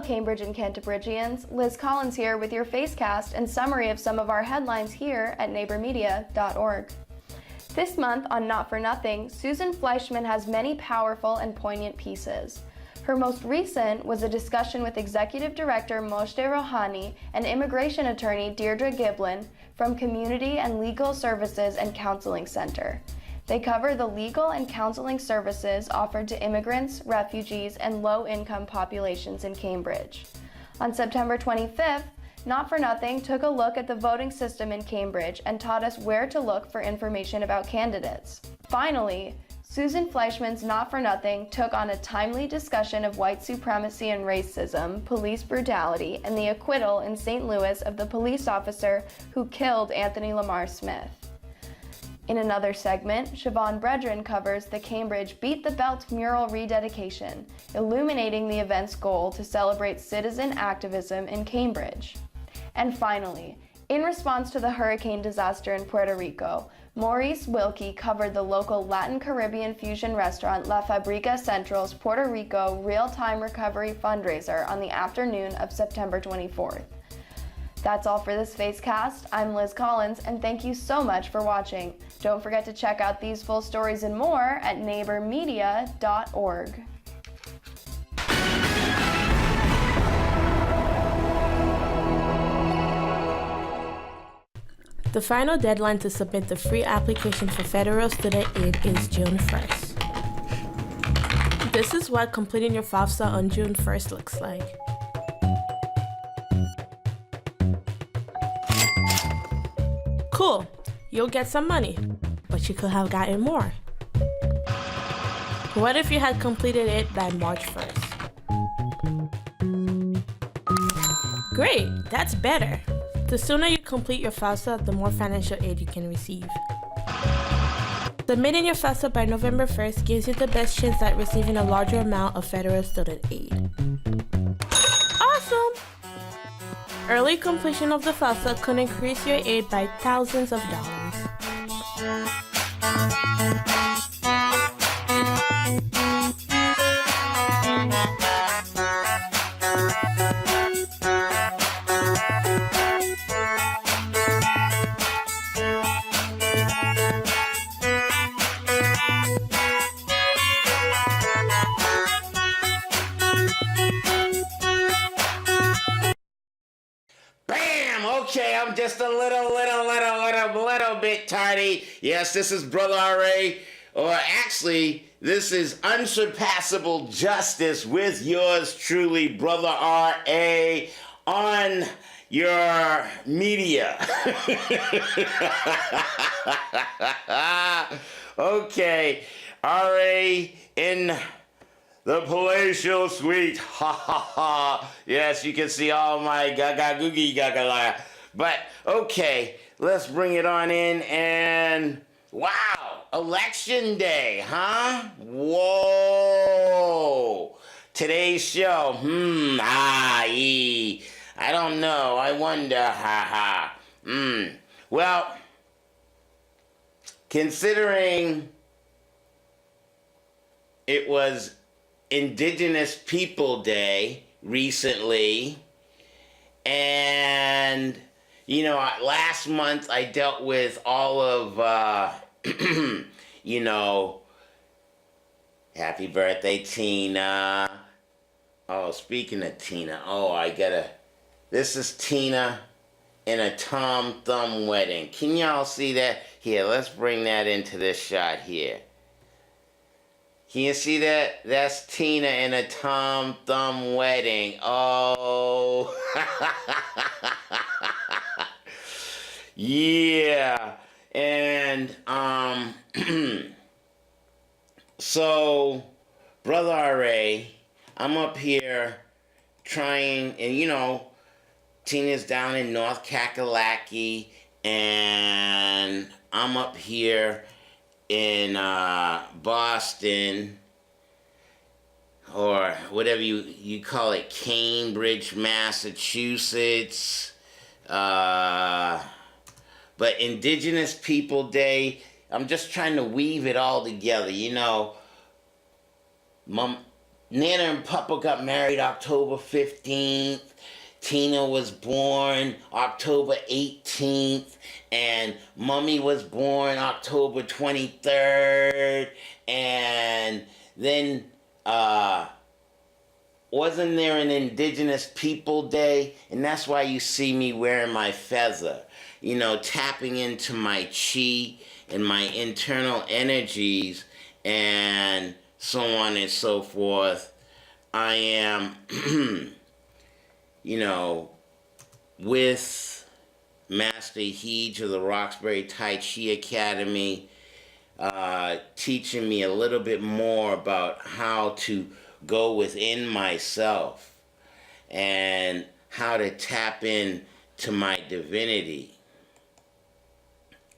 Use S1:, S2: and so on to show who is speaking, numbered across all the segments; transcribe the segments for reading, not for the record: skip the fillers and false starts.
S1: Hello Cambridge and Cantabrigians, Liz Collins here with your Facecast and summary of some of our headlines here at neighbormedia.org. This month on Not for Nothing, Susan Fleischman has many powerful and poignant pieces. Her most recent was a discussion with Executive Director Moshe Rohani and immigration attorney Deirdre Giblin from Community and Legal Services and Counseling Center. They cover the legal and counseling services offered to immigrants, refugees, and low-income populations in Cambridge. On September 25th, Not for Nothing took a look at the voting system in Cambridge and taught us where to look for information about candidates. Finally, Susan Fleischman's Not for Nothing took on a timely discussion of white supremacy and racism, police brutality, and the acquittal in St. Louis of the police officer who killed Anthony Lamar Smith. In another segment, Siobhan Bredren covers the Cambridge Beat the Belt mural rededication, illuminating the event's goal to celebrate citizen activism in Cambridge. And finally, in response to the hurricane disaster in Puerto Rico, Maurice Wilkie covered the local Latin Caribbean fusion restaurant La Fabrica Central's Puerto Rico real-time recovery fundraiser on the afternoon of September 24th. That's all for this Facecast. I'm Liz Collins, and thank you so much for watching. Don't forget to check out these full stories and more at neighbormedia.org.
S2: The final deadline to submit the free application for federal student aid is June 1st. This is what completing your FAFSA on June 1st looks like. Cool, you'll get some money, but you could have gotten more. What if you had completed it by March 1st? Great, that's better. The sooner you complete your FAFSA, the more financial aid you can receive. Submitting your FAFSA by November 1st gives you the best chance at receiving a larger amount of federal student aid. Awesome! Early completion of the FAFSA could increase your aid by thousands of dollars.
S3: Okay, I'm just a little bit tardy. Yes, this is Brother R.A., or actually, this is Unsurpassable Justice with yours truly, Brother R.A., on your media. Okay, R.A. in the palatial suite. Ha ha ha. Yes, you can see all my gaga googie gaga la. But okay, let's bring it on in and wow, election day, huh? Whoa. Today's show, I don't know. I wonder, ha. Well, considering it was Indigenous People Day recently, and you know, last month I dealt with all of you know, happy birthday Tina. Oh, speaking of Tina, this is Tina in a Tom Thumb wedding. Can y'all see that? Here, let's bring that into this shot here. Can you see that? That's Tina in a Tom Thumb wedding. Oh. Yeah. And, so, Brother R.A., I'm up here trying, and you know, Tina's down in North Kakalaki, and I'm up here in Boston, or whatever you call it, Cambridge, Massachusetts. But Indigenous People Day, I'm just trying to weave it all together, you know. Nana and Papa got married October 15th. Tina was born October 18th. And Mummy was born October 23rd. And then, wasn't there an Indigenous People Day? And that's why you see me wearing my feather. You know, tapping into my chi and my internal energies and so on and so forth. I am, you know, with Master Heej of the Roxbury Tai Chi Academy, teaching me a little bit more about how to go within myself and how to tap in to my divinity,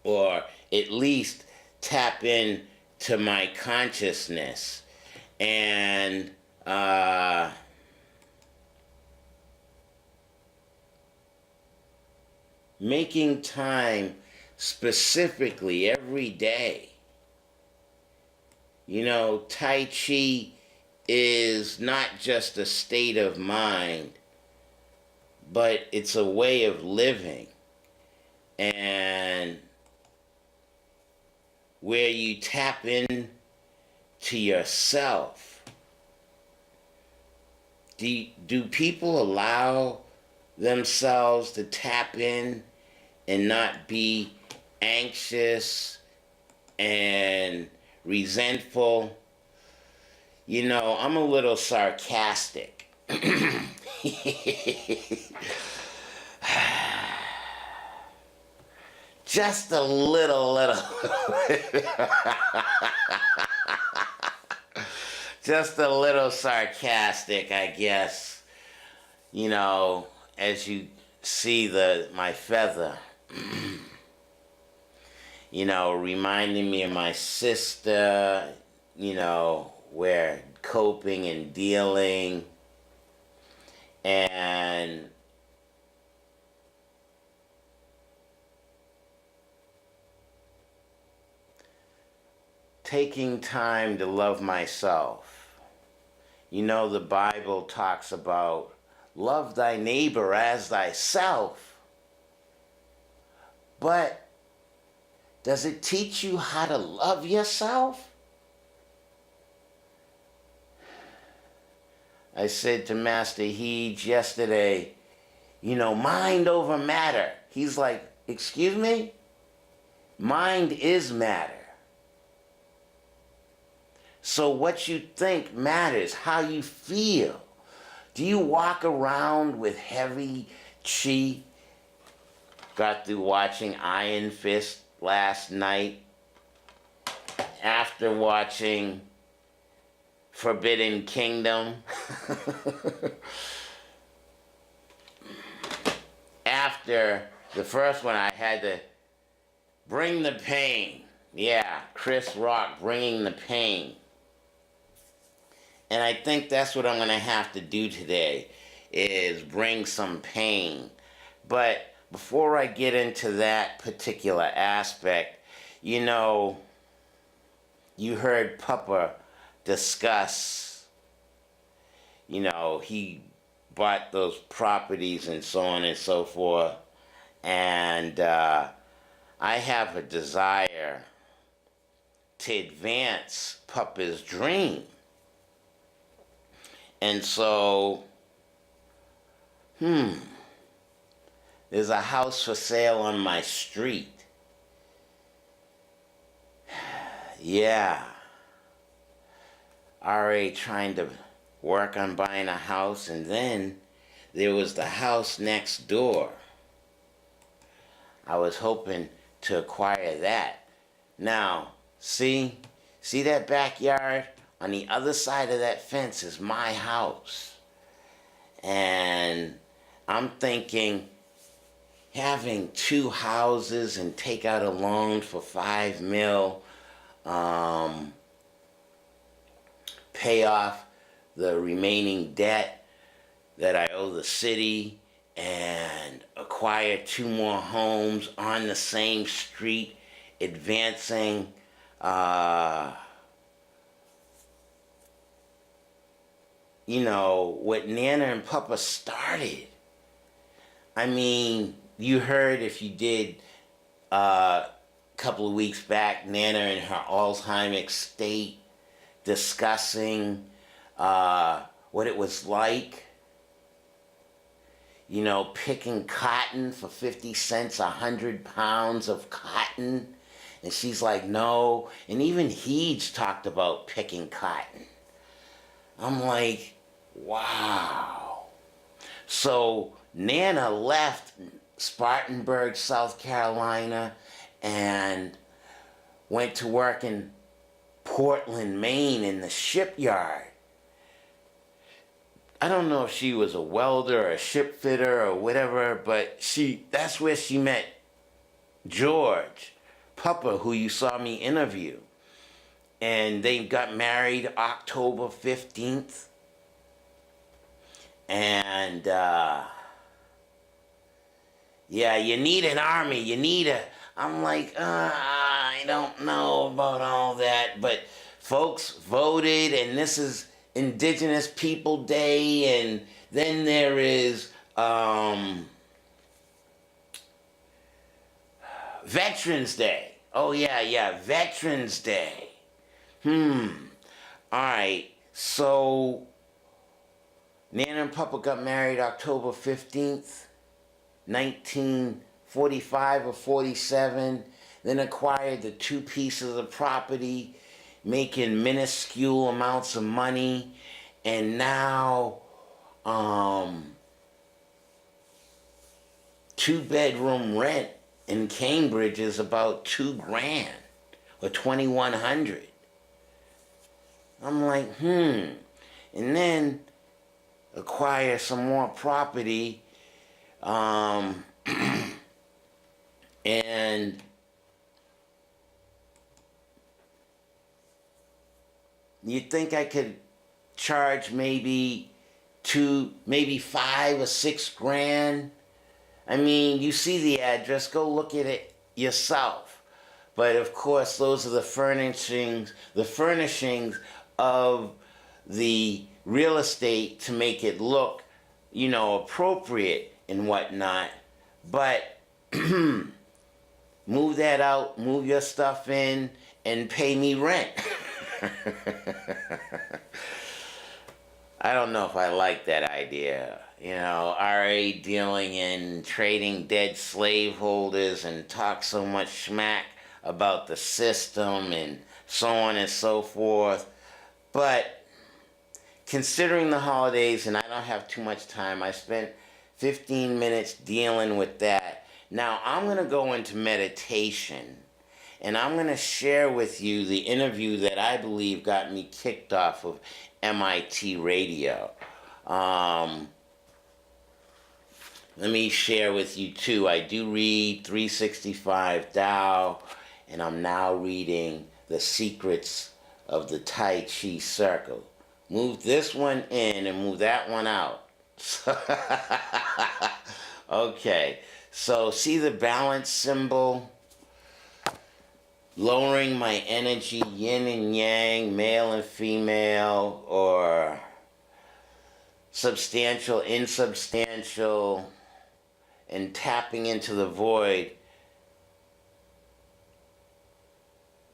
S3: or at least tap in to my consciousness, and making time specifically every day. You know, Tai Chi is not just a state of mind, but it's a way of living. And where you tap in to yourself. Do people allow themselves to tap in and not be anxious and resentful? You know, I'm a little sarcastic. Just a little. Just a little sarcastic, I guess. You know, as you see my feather, you know, reminding me of my sister, you know, we're coping and dealing, and taking time to love myself. You know, the Bible talks about love thy neighbor as thyself. But does it teach you how to love yourself? I said to Master Heej yesterday, you know, mind over matter. He's like, excuse me? Mind is matter. So what you think matters, how you feel. Do you walk around with heavy chi? Got through watching Iron Fist last night. After watching Forbidden Kingdom. After the first one, I had to bring the pain. Yeah, Chris Rock, bringing the pain. And I think that's what I'm going to have to do today, is bring some pain. But before I get into that particular aspect, you know, you heard Papa discuss, you know, he bought those properties and so on and so forth. And I have a desire to advance Papa's dream. And so, there's a house for sale on my street. Yeah. Already trying to work on buying a house, and then there was the house next door. I was hoping to acquire that. Now, see that backyard? On the other side of that fence is my house. And I'm thinking having two houses and take out a loan for $5 million, pay off the remaining debt that I owe the city, and acquire 2 more homes on the same street, advancing what Nana and Papa started. I mean, you heard, if you did, a couple of weeks back, Nana in her Alzheimer's state discussing what it was like, picking cotton for 50 cents, 100 pounds of cotton. And she's like, no. And even Heej talked about picking cotton. I'm like, wow. So Nana left Spartanburg, South Carolina, and went to work in Portland, Maine in the shipyard. I don't know if she was a welder or a ship fitter or whatever, but that's where she met George, Papa, who you saw me interview. And they got married October 15th. And yeah, you need an army, I'm like, I don't know about all that, but folks voted, and this is Indigenous People Day, and then there is Veterans Day. Oh yeah, Veterans Day. Alright, so Nana and Papa got married October 15th, 1945 or 47, then acquired the 2 pieces of property, making minuscule amounts of money, and now 2-bedroom rent in Cambridge is about $2,000 or $2,100. I'm like, and then acquire some more property, and you'd think I could charge maybe $5 or $6 grand. I mean, you see the address, go look at it yourself. But of course, those are the furnishings of the real estate to make it look, appropriate and whatnot. But move that out, move your stuff in, and pay me rent. I don't know if I like that idea. Already dealing in trading dead slaveholders and talk so much smack about the system and so on and so forth. But considering the holidays, and I don't have too much time, I spent 15 minutes dealing with that. Now I'm going to go into meditation, and I'm going to share with you the interview that I believe got me kicked off of MIT radio. Let me share with you too. I do read 365 Tao, and I'm now reading The Secrets of the Tai Chi Circle. Move this one in and move that one out. Okay, so see the balance symbol? Lowering my energy, yin and yang, male and female, or substantial, insubstantial, and tapping into the void.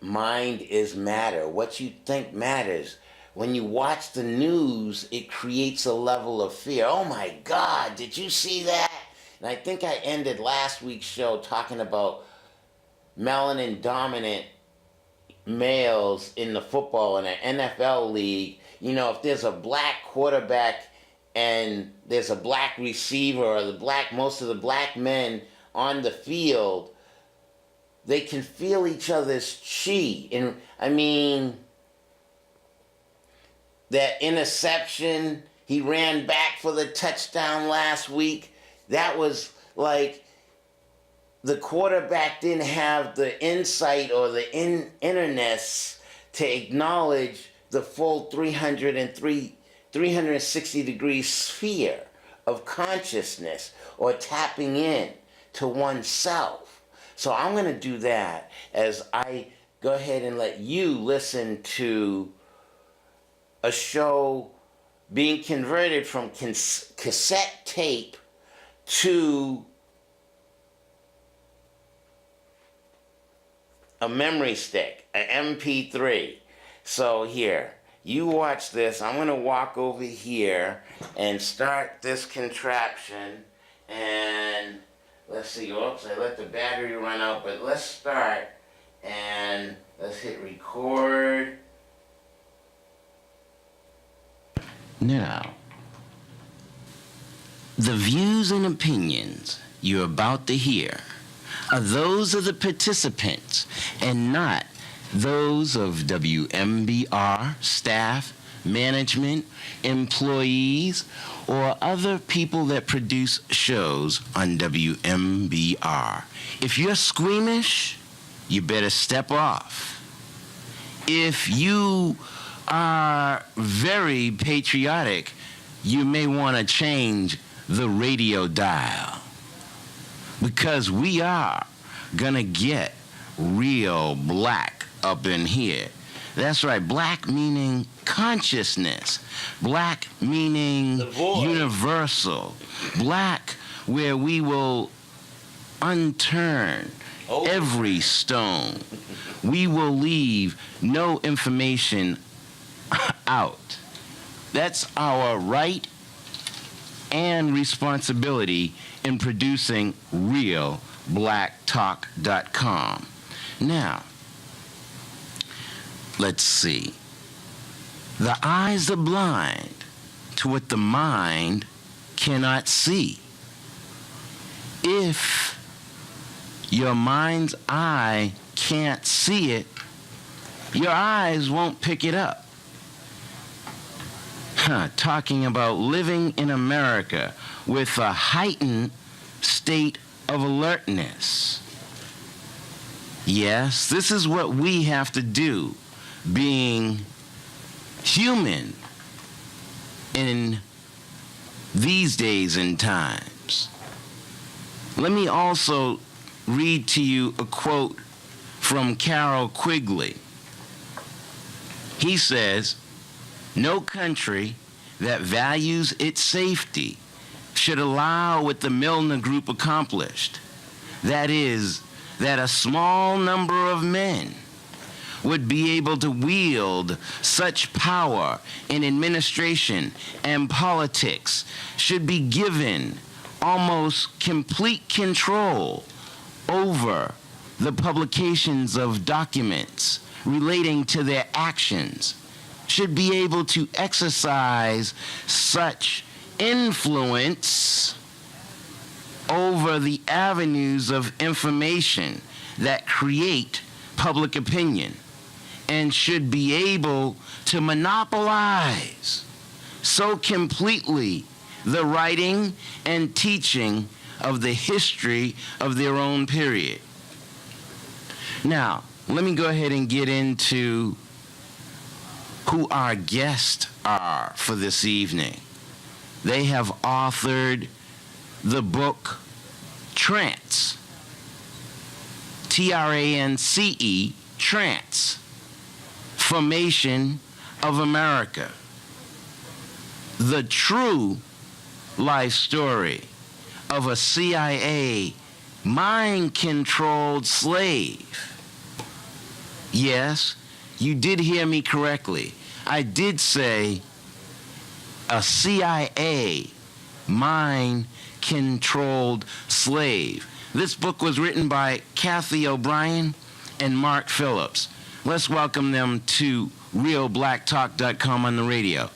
S3: Mind is matter. What you think matters. When you watch the news, it creates a level of fear. Oh my God, did you see that? And I think I ended last week's show talking about melanin dominant males in the football in an NFL league. If there's a black quarterback and there's a black receiver, or most of the black men on the field, they can feel each other's chi. And I mean, that interception, he ran back for the touchdown last week, that was like the quarterback didn't have the insight or the interness to acknowledge the full 360 degree sphere of consciousness, or tapping in to oneself. So I'm going to do that as I go ahead and let you listen to a show being converted from cassette tape to a memory stick, an MP3. So here, you watch this. I'm going to walk over here and start this contraption. And let's see, oops, I let the battery run out, but let's start. And let's hit record. Now, the views and opinions you're about to hear are those of the participants and not those of WMBR staff, management, employees, or other people that produce shows on WMBR. If you're squeamish, you better step off. If you are very patriotic, you may want to change the radio dial, because we are gonna get real black up in here. That's right, black meaning consciousness, black meaning universal, black where we will unturn every stone. We will leave no information out. That's our right and responsibility in producing realblacktalk.com. Now, let's see. The eyes are blind to what the mind cannot see. If your mind's eye can't see it, your eyes won't pick it up. Talking about living in America with a heightened state of alertness. Yes, this is what we have to do, being human in these days and times. Let me also read to you a quote from Carroll Quigley. He says, "No country that values its safety should allow what the Milner Group accomplished. That is, that a small number of men would be able to wield such power in administration and politics should be given almost complete control over the publications of documents relating to their actions, should be able to exercise such influence over the avenues of information that create public opinion, and should be able to monopolize so completely the writing and teaching of the history of their own period." Now, let me go ahead and get into who our guests are for this evening. They have authored the book Trance, T-R-A-N-C-E, TranceFormation of America, the true life story of a CIA mind-controlled slave. Yes, you did hear me correctly. I did say a CIA mind-controlled slave. This book was written by Cathy O'Brien and Mark Phillips. Let's welcome them to realblacktalk.com on the radio.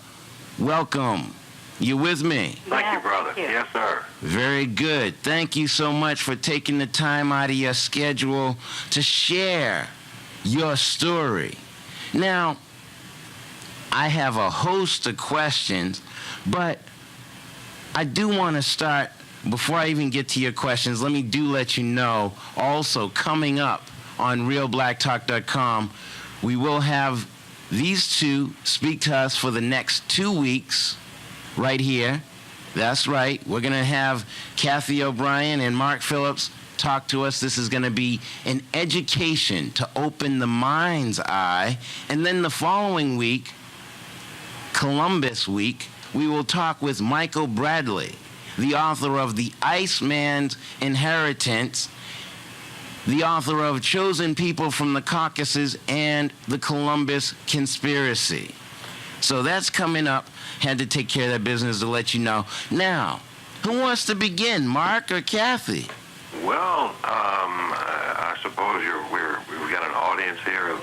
S3: Welcome. You with me?
S4: Thank you, brother.
S5: Thank you.
S4: Yes, sir.
S3: Very good. Thank you so much for taking the time out of your schedule to share your story. Now, I have a host of questions, but I do want to start, before I even get to your questions, let you know, also coming up on realblacktalk.com, we will have these two speak to us for the next 2 weeks right here. That's right. We're going to have Cathy O'Brien and Mark Phillips talk to us. This is going to be an education to open the mind's eye. And then the following week, Columbus Week, we will talk with Michael Bradley, the author of The Iceman's Inheritance, the author of Chosen People from the Caucasus and The Columbus Conspiracy. So that's coming up. Had to take care of that business to let you know. Now, who wants to begin, Mark or Cathy?
S4: Well, I suppose we've got an audience here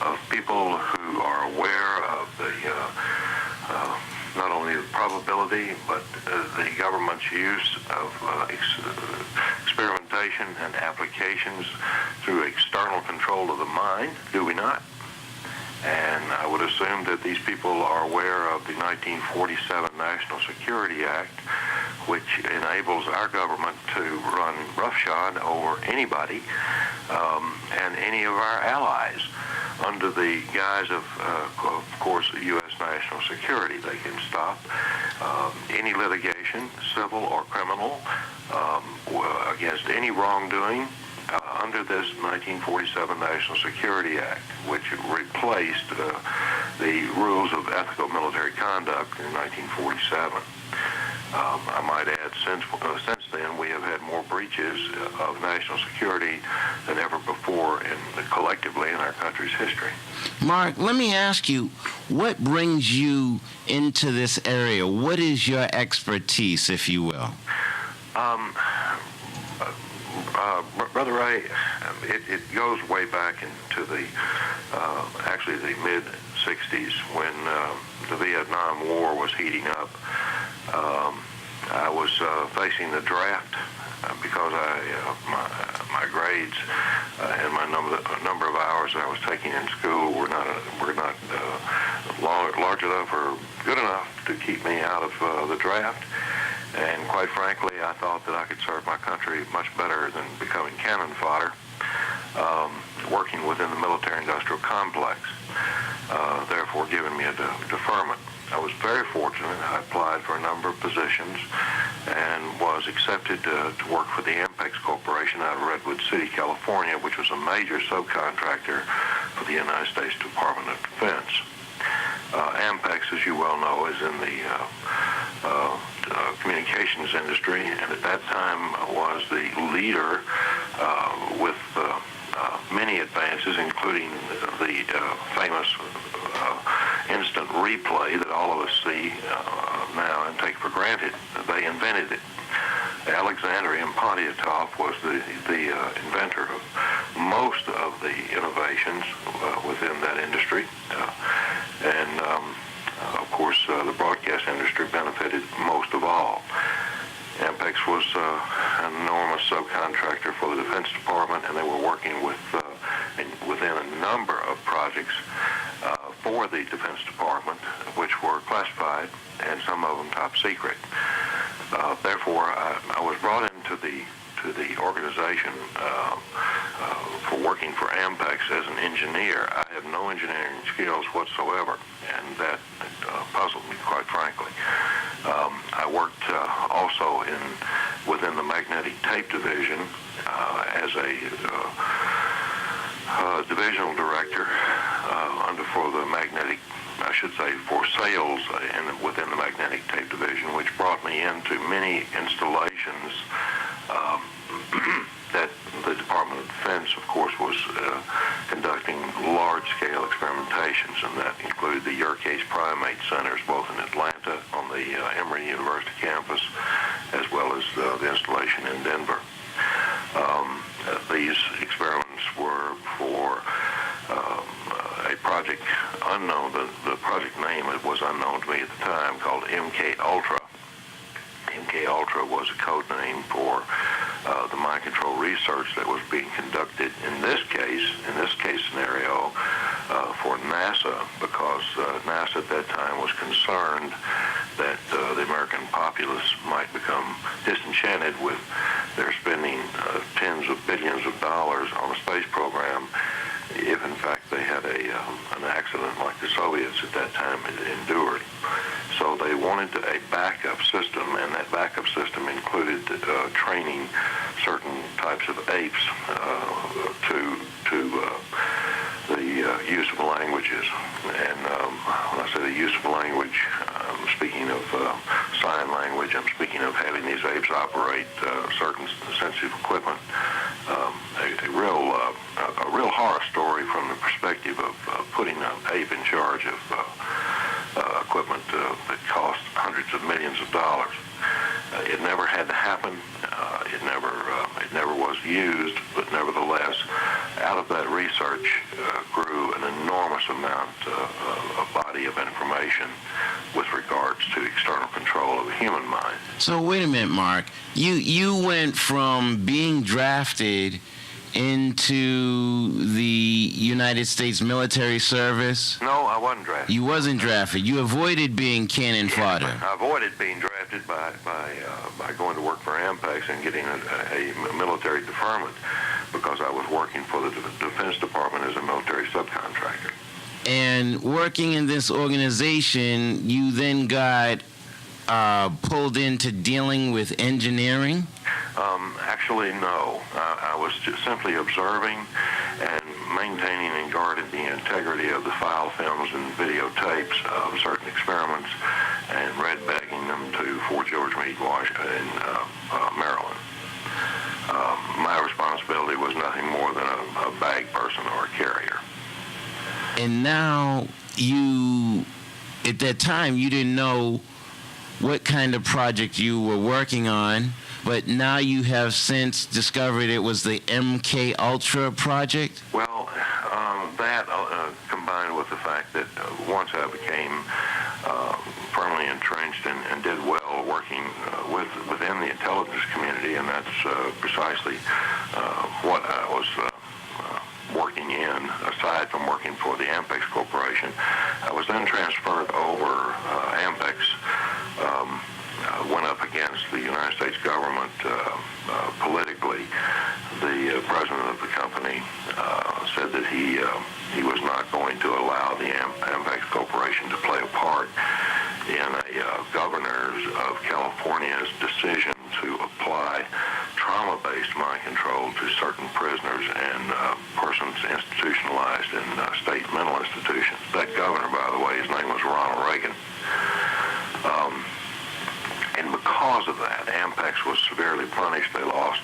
S4: of people who are aware of the not only the probability but the government's use of experimentation and applications through external control of the mind, do we not? And I would assume that these people are aware of the 1947 National Security Act, which enables our government to run roughshod over anybody and any of our allies under the guise of course, U.S. national security. They can stop any litigation, civil or criminal, against any wrongdoing under this 1947 National Security Act, which replaced the rules of ethical military conduct in 1947. I might add, since then, we have had more breaches of national security than ever before collectively in our country's history.
S3: Mark, let me ask you, what brings you into this area? What is your expertise, if you will?
S4: Brother Ray, it goes way back into the actually the mid-'60s when the Vietnam War was heating up. I was facing the draft because my grades and my number of hours I was taking in school were not large enough or good enough to keep me out of the draft. And quite frankly, I thought that I could serve my country much better than becoming cannon fodder, working within the military-industrial complex, therefore giving me a deferment. I was very fortunate. I applied for a number of positions and was accepted to work for the Ampex Corporation out of Redwood City, California, which was a major subcontractor for the United States Department of Defense. Ampex, as you well know, is in the communications industry, and at that time was the leader with many advances, including the famous instant replay that all of us see now and take for granted. They invented it. Alexander Pontiatov was the inventor of most of the innovations within that industry. And of course, the broadcast industry benefited most of all. Ampex was an enormous subcontractor for the Defense Department, and they were working within a number of projects for the Defense Department, which were classified, and some of them top secret. Therefore, I was brought into the organization for working for Ampex as an engineer. I have no engineering skills whatsoever, and that puzzled me, quite frankly. I worked also within the magnetic tape division as a divisional director for sales within the magnetic tape division, which brought me into many installations that the Department of Defense, of course, was conducting large-scale experimentations, and that included the Yerkes primate centers, both in Atlanta on the Emory University campus, as well as the installation in Denver. These experiments were for a project unknown. The project name was unknown to me at the time, called MK Ultra. MK Ultra was a code name for the mind control research that was being conducted in this case scenario for NASA, because NASA at that time was concerned that the American populace might become disenchanted with their spending tens of billions of dollars on a space program if in fact they had an accident like the Soviets at that time had endured. So they wanted a backup system, and that backup system included training certain types of apes to the use of languages. And when I say the use of language, I'm speaking of of that research grew an enormous amount of body of information with regards to external control of the human mind.
S3: So wait a minute, Mark. You went from being drafted into the United States military service?
S4: No, I wasn't drafted.
S3: You wasn't drafted. You avoided being cannon fodder.
S4: I avoided being drafted by going to work for Ampex and getting a military deferment because I was working for the Defense Department as a military subcontractor.
S3: And working in this organization, you then got pulled into dealing with engineering?
S4: Actually, no. I was just simply observing and maintaining and guarding the integrity of the file films and videotapes of certain experiments and red bagging them to Fort George Meade, Washington, in Maryland. My responsibility was nothing more than a bag person or a carrier.
S3: And now at that time, you didn't know what kind of project you were working on, but now you have since discovered it was the MK Ultra project?
S4: Well, that combined with the fact that once I became firmly entrenched and did well working within the intelligence community, and that's precisely what I was working in, aside from working for the Ampex Corporation. I was then transferred over. Ampex went up against the United States government politically. The president of the company said that he was not going to allow the Ampex Corporation to play a part in a governors of California's decision to apply trauma-based mind control to certain prisoners and persons institutionalized in state mental institutions. That governor, by the way, his name was Ronald Reagan. And because of that, Ampex was severely punished. They lost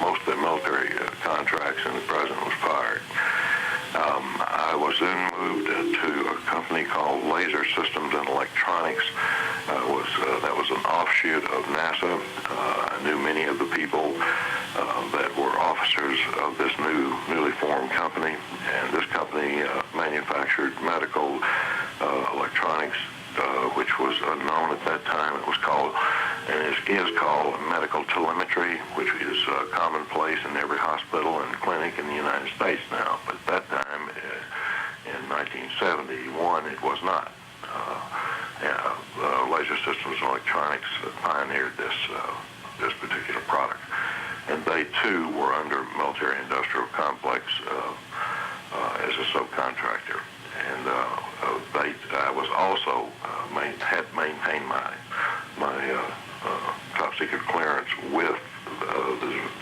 S4: most of their military contracts, and the president was fired. I was then moved to a company called Laser Systems and Electronics. That was an offshoot of NASA. I knew many of the people that were officers of this newly formed company, and this company manufactured medical electronics, which was unknown at that time. It was called, and is called, medical telemetry, which is commonplace in every hospital and clinic in the United States now. But at that time, in 1971, it was not. Laser Systems and Electronics pioneered this particular product, and they too were under military-industrial complex as a subcontractor. And I was also had maintained my top secret clearance with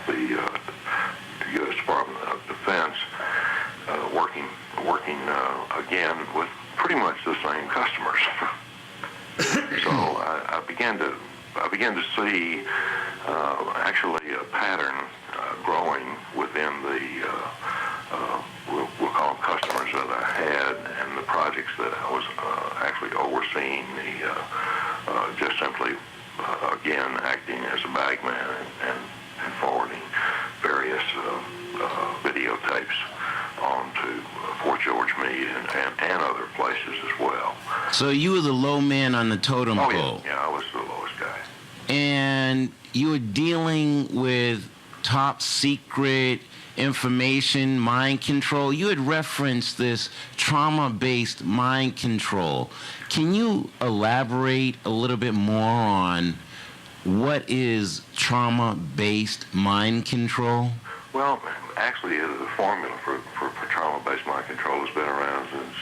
S4: the U.S. Department of Defense, working again with pretty much the same customers. So I began to see actually a pattern growing within the we'll call them customers that I had, and the projects that I was actually overseeing, just simply again acting as a bagman and forwarding various videotapes onto Fort George Meade and other places as well.
S3: So you were the low man on the totem pole.
S4: Yeah, I was the lowest guy.
S3: And you were dealing with top secret information, mind control. You had referenced this trauma-based mind control. Can you elaborate a little bit more on what is trauma-based mind control?
S4: Well, actually, the formula for trauma-based mind control has been around since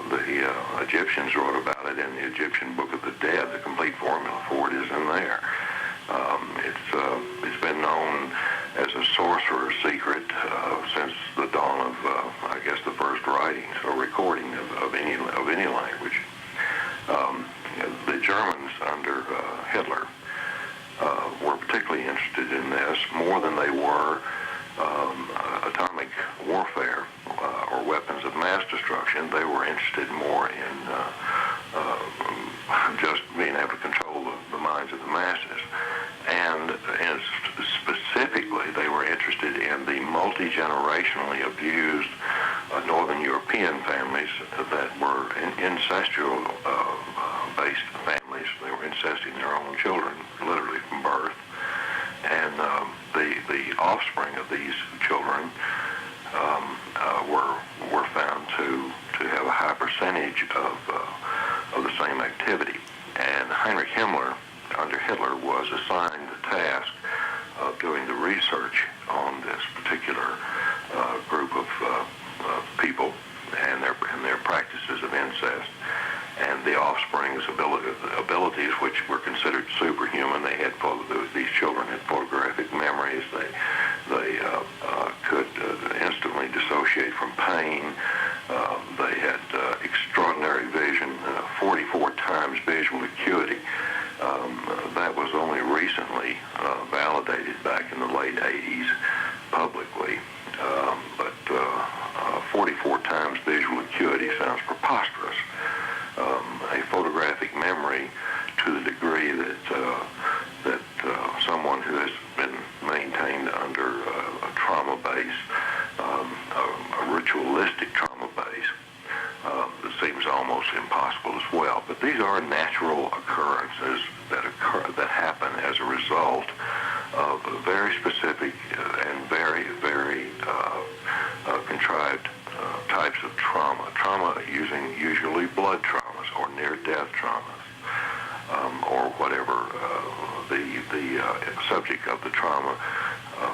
S4: the Egyptians wrote about it in the Egyptian Book of the Dead. The complete formula for it is in there. It's been known as a sorcerer's secret since the dawn of, I guess, the first writings or recording of any language. The Germans under Hitler were particularly interested in this more than they were atomic warfare or weapons of mass destruction. They were interested more in just being able to control the minds of the masses. And specifically, they were interested in the multi-generationally abused Northern European families that were incestual-based families. They were incesting their own children, literally from birth. And the offspring of these children were found to have a high percentage of the same activity. And Heinrich Himmler, under Hitler, was assigned the task of doing the research on this particular group of people and their practices of incest and the offspring's abilities, which were considered superhuman. They had these children had photographic memories. They could instantly dissociate from pain. They had extraordinary vision, 44 times visual acuity. That was only recently validated back in the late 80s publicly. But 44 times visual acuity sounds preposterous. A photographic memory to the degree that someone who has been maintained under a trauma base, a ritualistic trauma base, it seems almost impossible as well. But these are natural occurrences that happen as a result of very specific and very, very contrived types of trauma. Trauma using usually blood traumas or near-death traumas, or whatever the subject of the trauma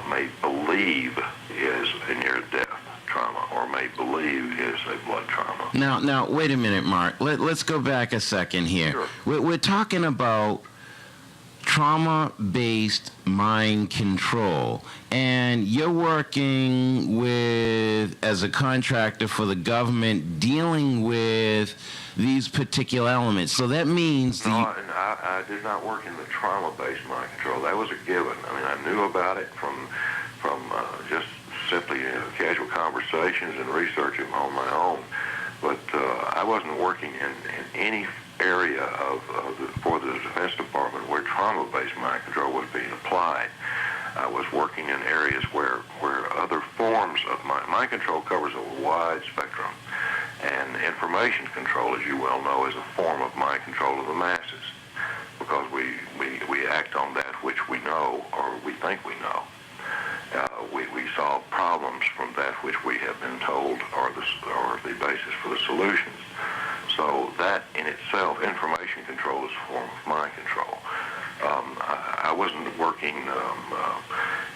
S4: may believe is a near-death trauma or may believe is a blood trauma.
S3: Now, wait a minute, Mark. Let's go back a second here.
S4: Sure.
S3: We're talking about trauma-based mind control, and you're working with, as a contractor for the government, dealing with these particular elements. So that means...
S4: No, I did not work in the trauma-based mind control. That was a given. I mean, I knew about it from just simply casual conversations and researching on my own. But I wasn't working in any area for the Defense Department where trauma-based mind control was being applied. I was working in areas where other forms of mind control covers a wide spectrum. And information control, as you well know, is a form of mind control of the masses, because we act on that which we know or we think we know. We solve problems from that which we have been told are the basis for the solutions. So that in itself, information control is a form of mind control. I wasn't working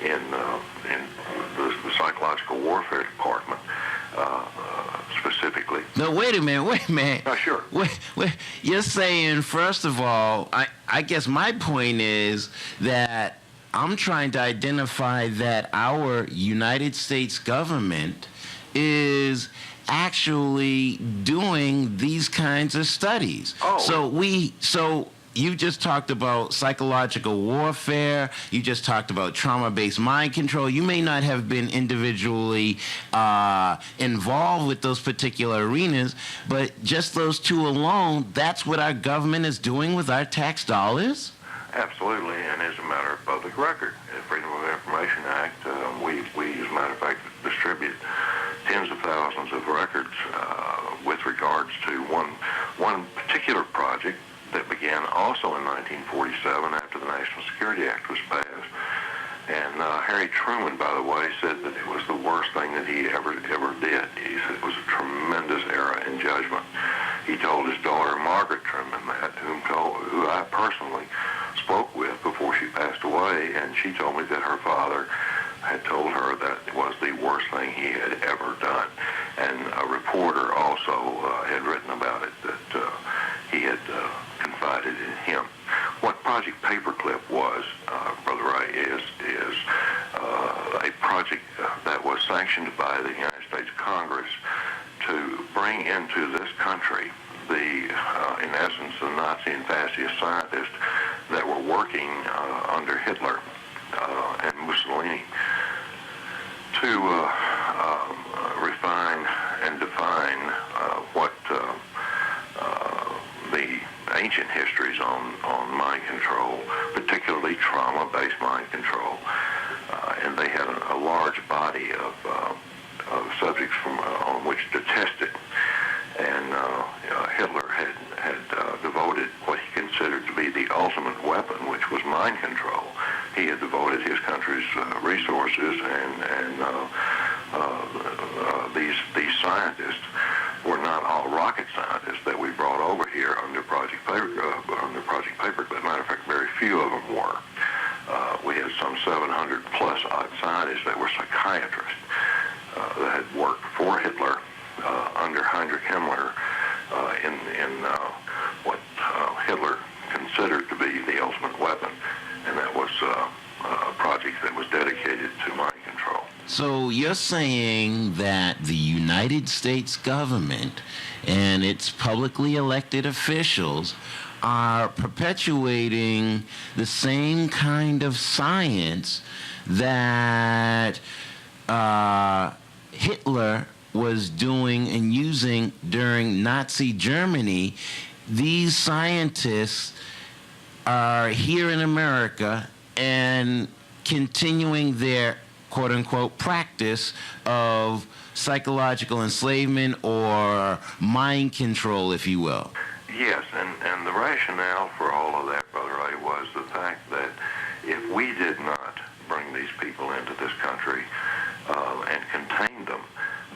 S4: in the psychological warfare department specifically.
S3: No, wait a minute.
S4: Oh, sure.
S3: Wait, you're saying, first of all, I guess my point is that I'm trying to identify that our United States government is actually doing these kinds of studies.
S4: Oh.
S3: So you just talked about psychological warfare. You just talked about trauma-based mind control. You may not have been individually involved with those particular arenas, but just those two alone, that's what our government is doing with our tax dollars?
S4: Absolutely, and as a matter of public record, the Freedom of Information Act, we as a matter of fact, distribute tens of thousands of records with regards to one particular project that began also in 1947 after the National Security Act was passed. And Harry Truman, by the way, said that it was the worst thing that he ever did. He said it was a tremendous error in judgment. He told his daughter, Margaret Truman, that, who I personally spoke with before she passed away, and she told me that her father had told her that it was the worst thing he had ever done. And a reporter also had written about it, that he had confided in him. What Project Paperclip was, Brother Ray, is a project that was sanctioned by the United States Congress to bring into this country in essence, the Nazi and fascist scientists that were working under Hitler and Mussolini to refine and define what the ancient histories on mind control, particularly trauma-based mind control, and they had a large body of subjects on which to test it. And Hitler had devoted what he considered to be the ultimate weapon, which was mind control. He had devoted his country's resources, and these scientists were not all rocket scientists that we brought over here under Project Paperclip. Matter of fact, very few of them were. We had some 700 plus odd scientists that were psychiatrists that had worked for Hitler under Heinrich Himmler in what Hitler considered to be the ultimate weapon, and that was a project that was dedicated to mind control.
S3: So you're saying that the United States government and its publicly elected officials are perpetuating the same kind of science that Hitler was doing and using during Nazi Germany. These scientists are here in America and continuing their quote-unquote practice of psychological enslavement or mind control, if you will.
S4: Yes, and the rationale for all of that, Brother Ray, was the fact that if we did not bring these people into this country and contain them,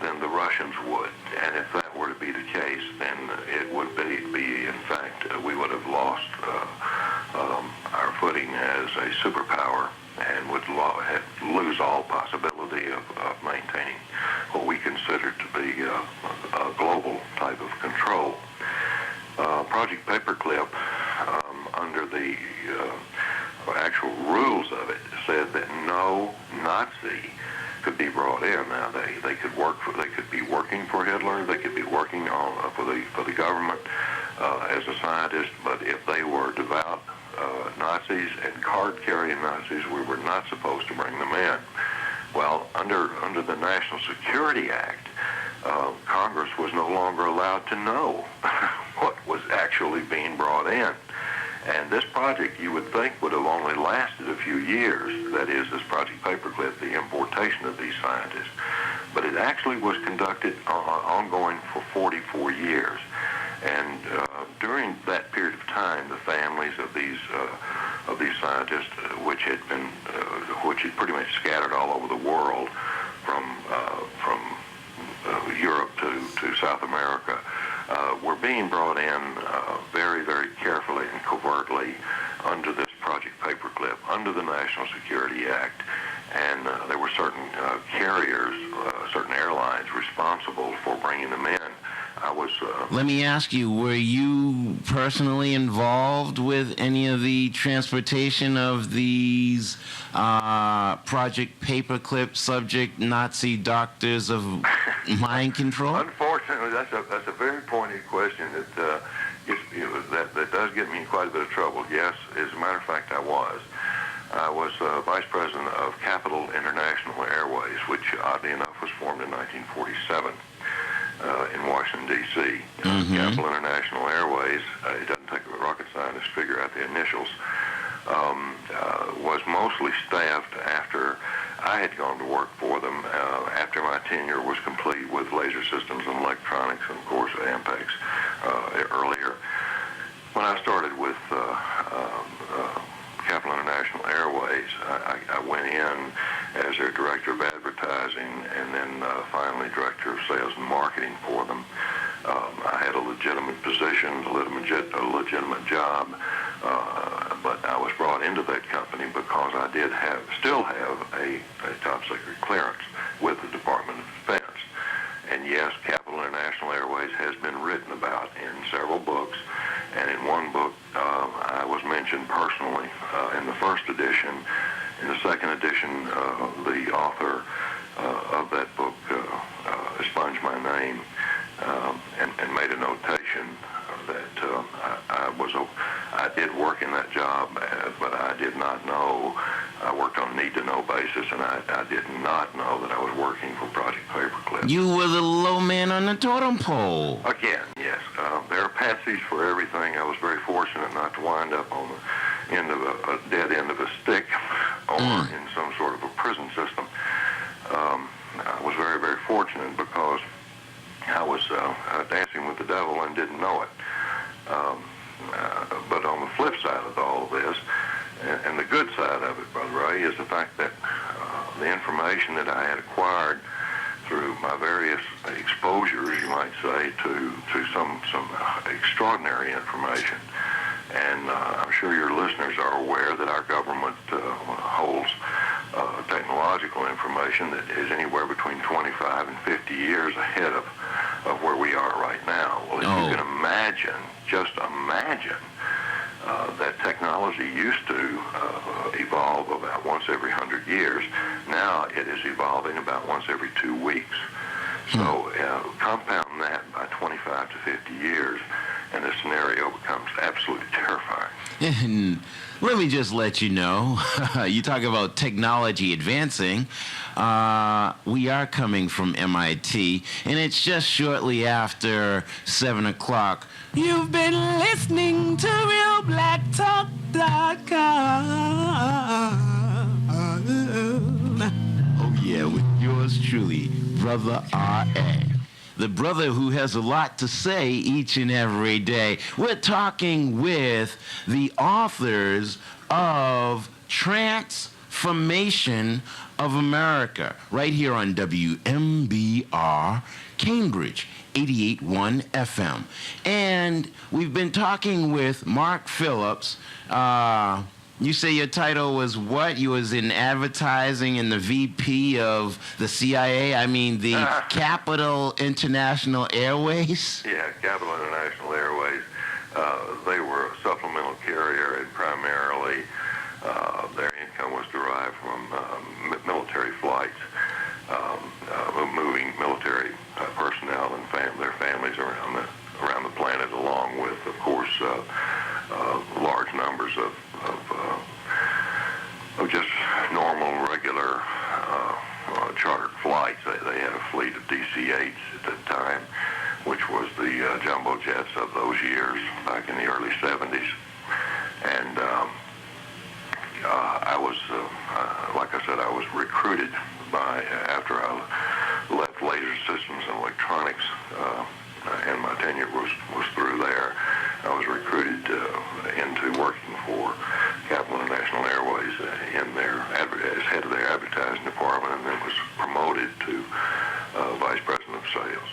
S4: then the Russians would. And if that were to be the case, then it would be in fact, we would have lost our footing as a superpower and would lose all possibility of maintaining what we consider to be a global type of control. Project Paperclip, under the actual rules of it, said that no Nazi could be brought in. Now they could be working for Hitler, they could be working for the government as a scientist, but if they were devout Nazis and card-carrying Nazis, we were not supposed to bring them in. Well, under the National Security Act, Congress was no longer allowed to know what was actually being brought in. And this project, you would think, would have only lasted a few years. That is, this Project Paperclip, the importation of these scientists. But it actually was conducted ongoing for 44 years. And during that period of time, the families of these scientists, which had pretty much scattered all over the world, from Europe to South America, were being brought in very, very carefully and covertly under this Project Paperclip, under the National Security Act, and there were certain carriers, certain airlines responsible for bringing them in.
S3: Let me ask you, were you personally involved with any of the transportation of these Project Paperclip subject Nazi doctors of mind control?
S4: Unfortunately, that's a very pointed question that does get me in quite a bit of trouble. Yes, as a matter of fact, I was. I was vice president of Capital International Airways, which oddly enough was formed in 1947. In Washington, D.C. Capital International Airways, it doesn't take a rocket scientist to figure out the initials, was mostly staffed after I had gone to work for them, after my tenure was complete with laser systems and electronics and, of course, Ampex earlier. When I started with Capital International Airways, I went in as their director of advertising and then finally director of sales and marketing for them. I had a legitimate position, a legitimate job, but I was brought into that company because I still have a top secret clearance with the Department of Defense. And yes, Capital International Airways has been written about in several books, and in one book I was mentioned personally in the first edition. In the second edition, the author of that book expunged my name and made a notation that I did work in that job, but I did not know. I worked on a need-to-know basis, and I did not know that I was working for Project Paperclip.
S3: You were the low man on the totem pole.
S4: Again, yes. There are patsies for everything. I was very fortunate not to wind up on the end of a dead end of a stick or in some sort of a prison system. I was very, very fortunate because I was dancing with the devil and didn't know it. But on the flip side of all of this, and the good side of it, Brother Ray, is the fact that the information that I had acquired through my various exposures, you might say, to some extraordinary information. And I'm sure your listeners are aware that our government holds technological information that is anywhere between 25 and 50 years ahead of where we are right now. Well, if you can imagine, just imagine, that technology used to evolve about once every 100 years. Now it is evolving about once every 2 weeks. So compound that by 25 to 50 years, and the scenario becomes absolutely terrifying.
S3: And let me just let you know, you talk about technology advancing. We are coming from MIT, and it's just shortly after 7 o'clock. You've been listening to RealBlackTalk.com. Oh, yeah, with yours truly, Brother R.A., the brother who has a lot to say each and every day. We're talking with the authors of TranceFormation of America, right here on WMBR Cambridge, 88.1 FM. And we've been talking with Mark Phillips. You say your title was what? You was in advertising and the VP of the CIA? I mean, the Capital International Airways?
S4: Yeah, Capital International Airways. They were a supplemental carrier, and primarily their income was derived from military flights, moving military personnel and their families around the planet, along with, of course, large numbers of just normal, regular chartered flights. They had a fleet of DC-8s at the time, which was the jumbo jets of those years back in the early 70s. And I was, like I said, I was recruited after I left Laser Systems and Electronics, and my tenure was through there. I was recruited into working for Capital International Airways as head of their advertising department, and then was promoted to vice president of sales.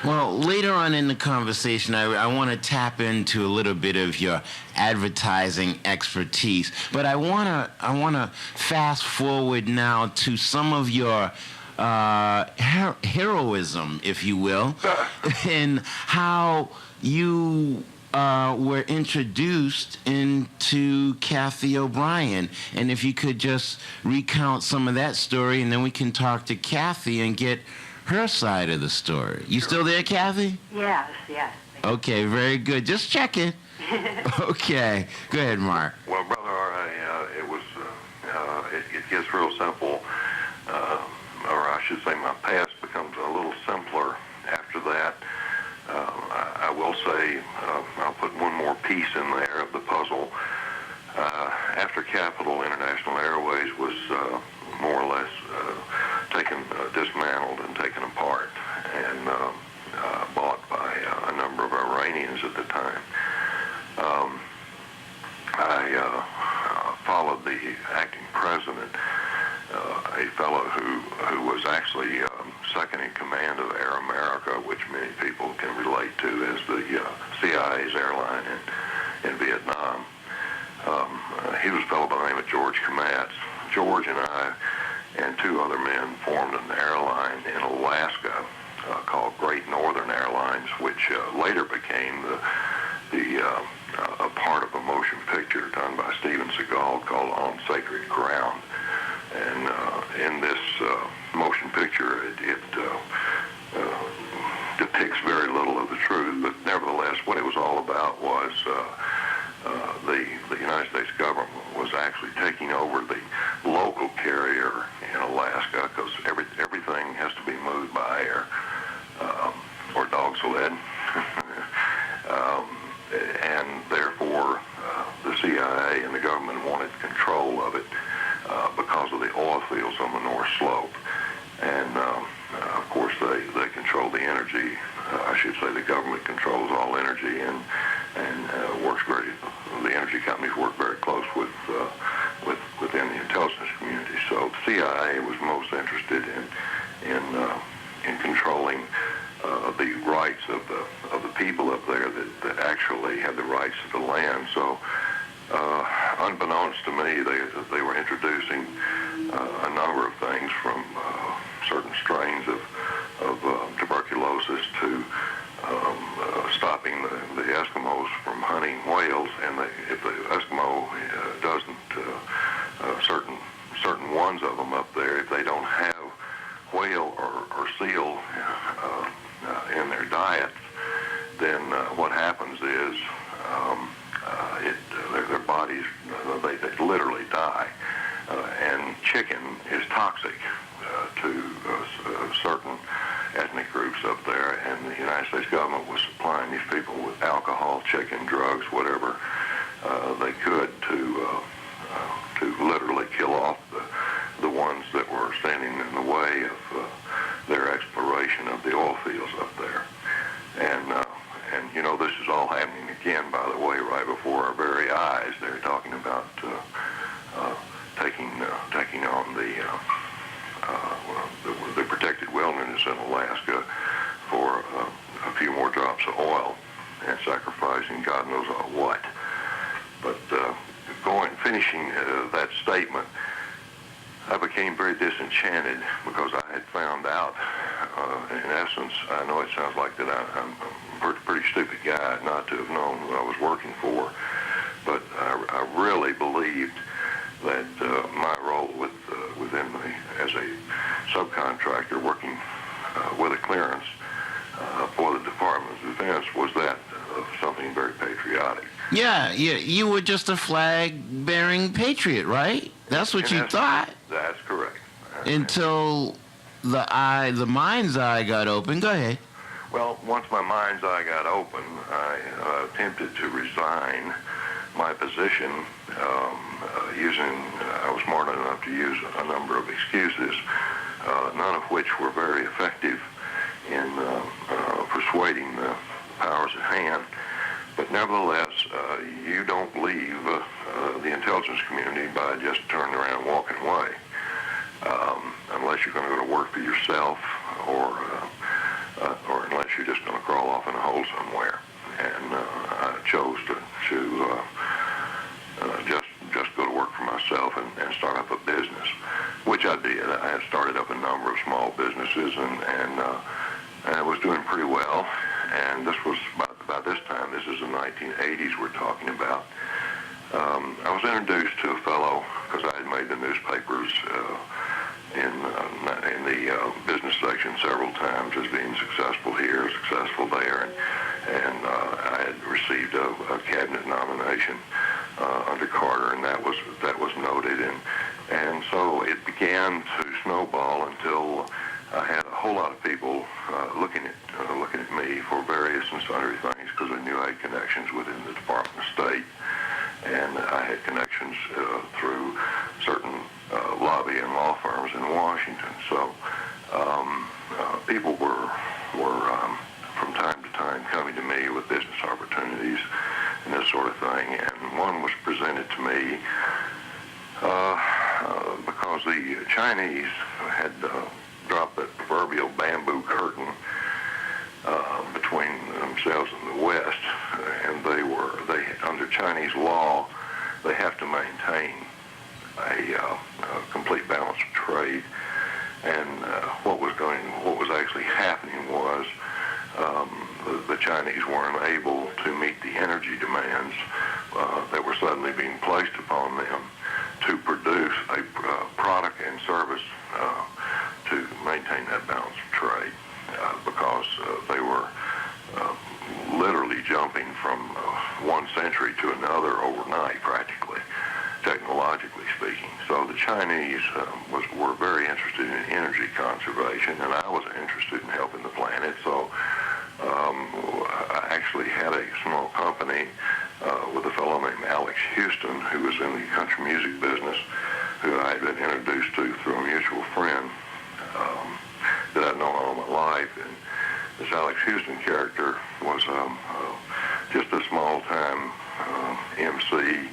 S3: Well, later on in the conversation, I want to tap into a little bit of your advertising expertise, but I want to fast forward now to some of your heroism, if you will, and how you were introduced into Cathy O'Brien. And if you could just recount some of that story, and then we can talk to Cathy and get her side of the story. You still there, Cathy?
S5: Yes.
S3: Okay, very good. Just checking. Okay, go ahead, Mark.
S4: Well, Brother R.A., it gets real simple, or I should say my past becomes a little simpler after that. I will say, I'll put one more piece in there of the puzzle. After Capital International Airways was more or less dismantled and taken apart and bought by a number of Iranians at the time, I followed the acting president, a fellow who was actually second in command of Air America, which many people can relate to as the CIA's airline in Vietnam. He was a fellow by the name of George Kamatz. George and I and two other men formed an airline in Alaska called Great Northern Airlines, which later became a part of a motion picture done by Steven Seagal called On Sacred Ground. And in this motion picture, it depicts very little of the truth, but nevertheless, what it was all about was the United States government was actually taking over the local carrier in Alaska, because everything has to be moved by air or dog sled. And therefore, the CIA and the government wanted control of it because energy. I should say the government controls all energy and works very. The energy companies work very close within the intelligence community. So the CIA was most interested in controlling the rights of the people up there that actually had the rights to the land. So unbeknownst to me, they were introducing a number of things from certain strains of tuberculosis to stopping the Eskimos from hunting whales. And if the Eskimo doesn't, certain ones of them up there, if they don't have whale or seal in their diets, then what happens is their bodies, they literally die. And chicken is toxic to certain ethnic groups up there, and the United States government was supplying these people with alcohol, chicken, drugs, whatever they could to literally kill off the ones that were standing in the way of their exploration of the oil fields up there. And you know, this is all happening again, by the way, right before our very eyes. They're talking about taking on the protected wilderness in Alaska for a few more drops of oil and sacrificing God knows what. But finishing that statement, I became very disenchanted because I had found out, in essence, I know it sounds like that I'm a pretty stupid guy not to have known who I was working for, but I really believed that my role within as a subcontractor working with a clearance for the Department of Defense was that of something very patriotic.
S3: Yeah, you were just a flag-bearing patriot, right? That's what you thought.
S4: That's correct.
S3: Until the mind's eye got open. Go ahead.
S4: Well, once my mind's eye got open, I attempted to resign my position I was smart enough to use a number of excuses, none of which were very effective in persuading the powers at hand. But nevertheless, you don't leave the intelligence community by just turning around and walking away, unless you're going to go to work for yourself, or unless you're just going to crawl off in a hole somewhere. And I chose to just go to work for myself and start up a business, which I did. I had started up a number of small businesses, and I was doing pretty well. And this was about this time. This is the 1980s we're talking about. I was introduced to a fellow because I had made the newspapers in the business section several times as being successful here, successful there, and I had received a cabinet nomination under Carter, and that was noted, and so it began to snowball until I had a whole lot of people looking at me for various and sundry things because I knew I had connections within the Department of State, and I had connections through certain lobby and law firms in Washington. So people were from time to time coming to me with business opportunities and this sort of thing, and one was presented to me because the Chinese had dropped that proverbial bamboo curtain between themselves and the West, and they under Chinese law, they have to maintain a complete balance of trade. And what was actually happening was the Chinese weren't able to meet the energy demands that were suddenly being placed upon them to produce a product and service to maintain that balance of trade, because they were literally jumping from one century to another overnight, practically, technologically speaking. So the Chinese were very interested in energy conservation, and I was interested in helping the planet. So I actually had a small company with a fellow named Alex Houston, who was in the country music business, who I had been introduced to through a mutual friend that I'd known all my life. this Alex Houston character was just a small-time MC,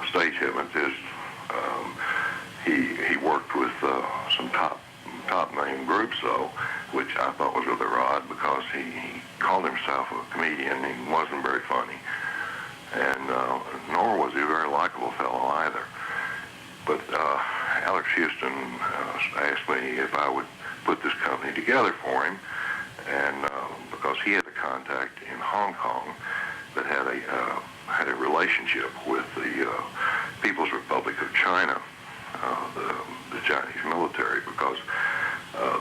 S4: stage hypnotist. He worked with some top-name groups, though, which I thought was rather odd because he called himself a comedian. He wasn't very funny, and nor was he a very likable fellow either. But Alex Houston asked me if I would put this company together for him, and because he had a contact in Hong Kong that had a relationship with the People's Republic of China, the Chinese military, because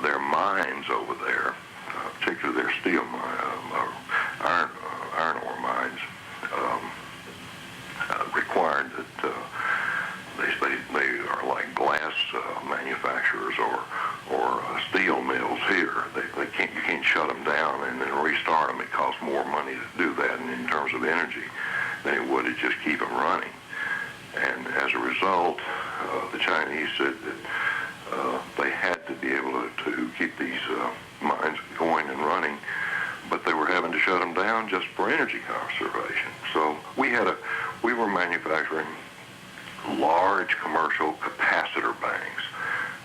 S4: their mines over there, particularly their steel iron ore mines, required that they are like glass manufacturers or steel mills here. You can't shut them down and then restart them. It costs more money to do that in terms of energy than it would to just keep them running. And as a result, the Chinese said that they had to be able to keep these mines going and running, but they were having to shut them down just for energy conservation. So we were manufacturing large commercial capacitor banks,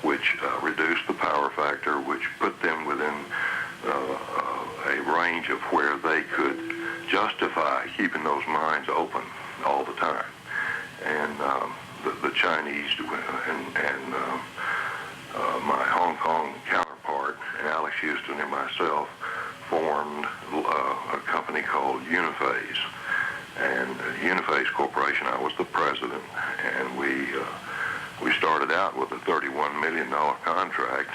S4: which reduced the power factor, which put them within a range of where they could justify keeping those mines open all the time. And the Chinese and my Hong Kong counterpart, and Alex Houston and myself, formed a company called Uniphase. And Uniphase Corporation, I was the president, and we started out with a $31 million contract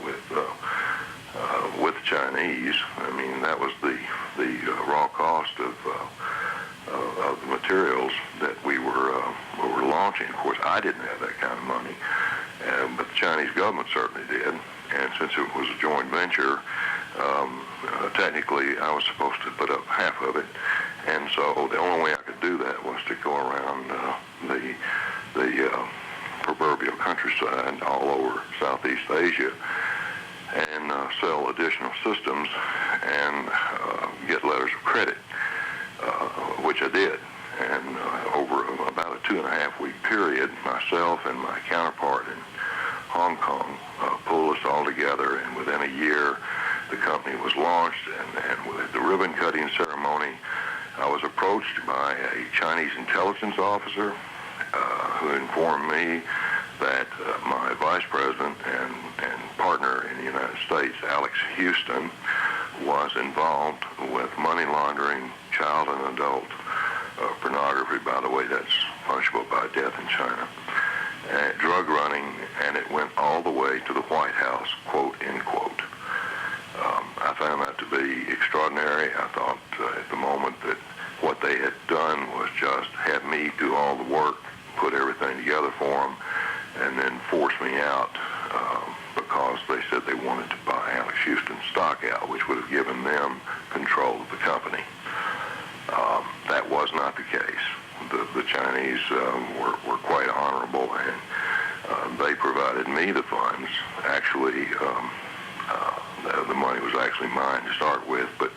S4: with the Chinese. I mean, that was the raw cost of the materials that we were launching. Of course, I didn't have that kind of money, but the Chinese government certainly did. And since it was a joint venture, technically I was supposed to put up half of it. And so the only way I could do that was to go around the proverbial countryside all over Southeast Asia and sell additional systems and get letters of credit, which I did. And over about a 2.5-week period, myself and my counterpart in Hong Kong pulled us all together, and within a year the company was launched, and with the ribbon cutting ceremony, I was approached by a Chinese intelligence officer who informed me that my vice president and partner in the United States, Alex Houston, was involved with money laundering, child and adult pornography. By the way, that's punishable by death in China. Drug running, and it went all the way to the White House, quote, end quote. I found that to be extraordinary. I thought at the moment that what they had done was just have me do all the work, put everything together for them, and then force me out because they said they wanted to buy Alex Houston's stock out, which would have given them control of the company. That was not the case. The Chinese were quite honorable, and they provided me the funds. Actually, the money was actually mine to start with, but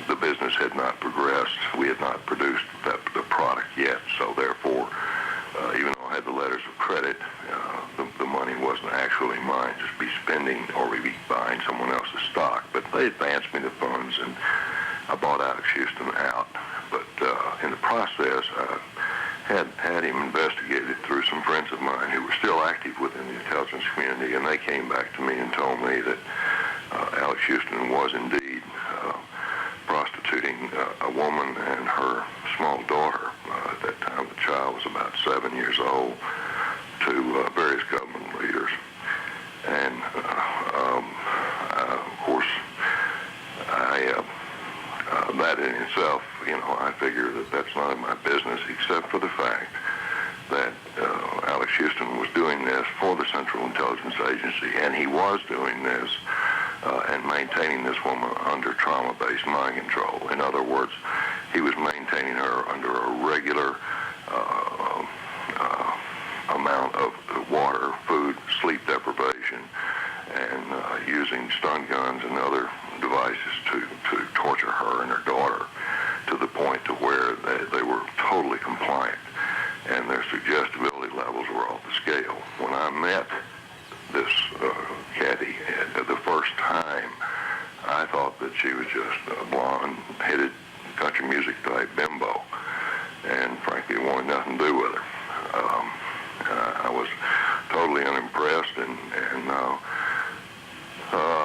S4: the business had not progressed. We had not produced the product yet, so therefore, even though I had the letters of credit, the money wasn't actually mine, just be spending or be buying someone else's stock. But they advanced me the funds, and I bought Alex Houston out. But in the process, I had him investigated through some friends of mine who were still active within the intelligence community, and they came back to me and told me that Alex Houston was indeed prostituting a woman and her small daughter. At that time, the child was about 7 years old, to various government leaders. And of course, that in itself, I figure that that's none of my business, except for the fact that Alex Houston was doing this for the Central Intelligence Agency, and he was doing this and maintaining this woman under trauma-based mind control. In other words, he was maintaining her under a regular amount of water, food, sleep deprivation, and using stun guns and other devices to torture her and her daughter to the point to where they were totally compliant, and their suggestibility levels were off the scale. When I met this Cathy the first time, I thought that she was just a blonde-headed country music type bimbo, and frankly wanted nothing to do with her. I was totally unimpressed, and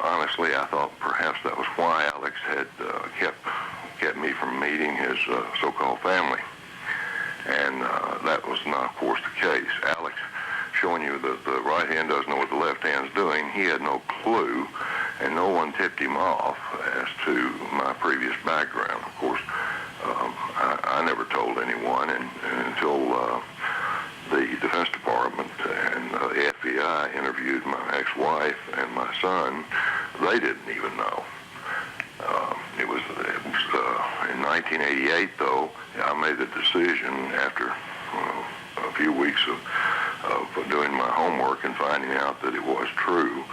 S4: honestly, I thought perhaps that was why Alex had kept me from meeting his so-called family, and that was not, of course, the case. Alex, showing you that the right hand doesn't know what the left hand's doing, he had no clue, and no one tipped him off as to my previous background. Of course, I never told anyone, and until the Defense Department and the FBI interviewed my ex-wife and my son, they didn't even know. It was in 1988, though, I made the decision after a few weeks of doing my homework and finding out that it was true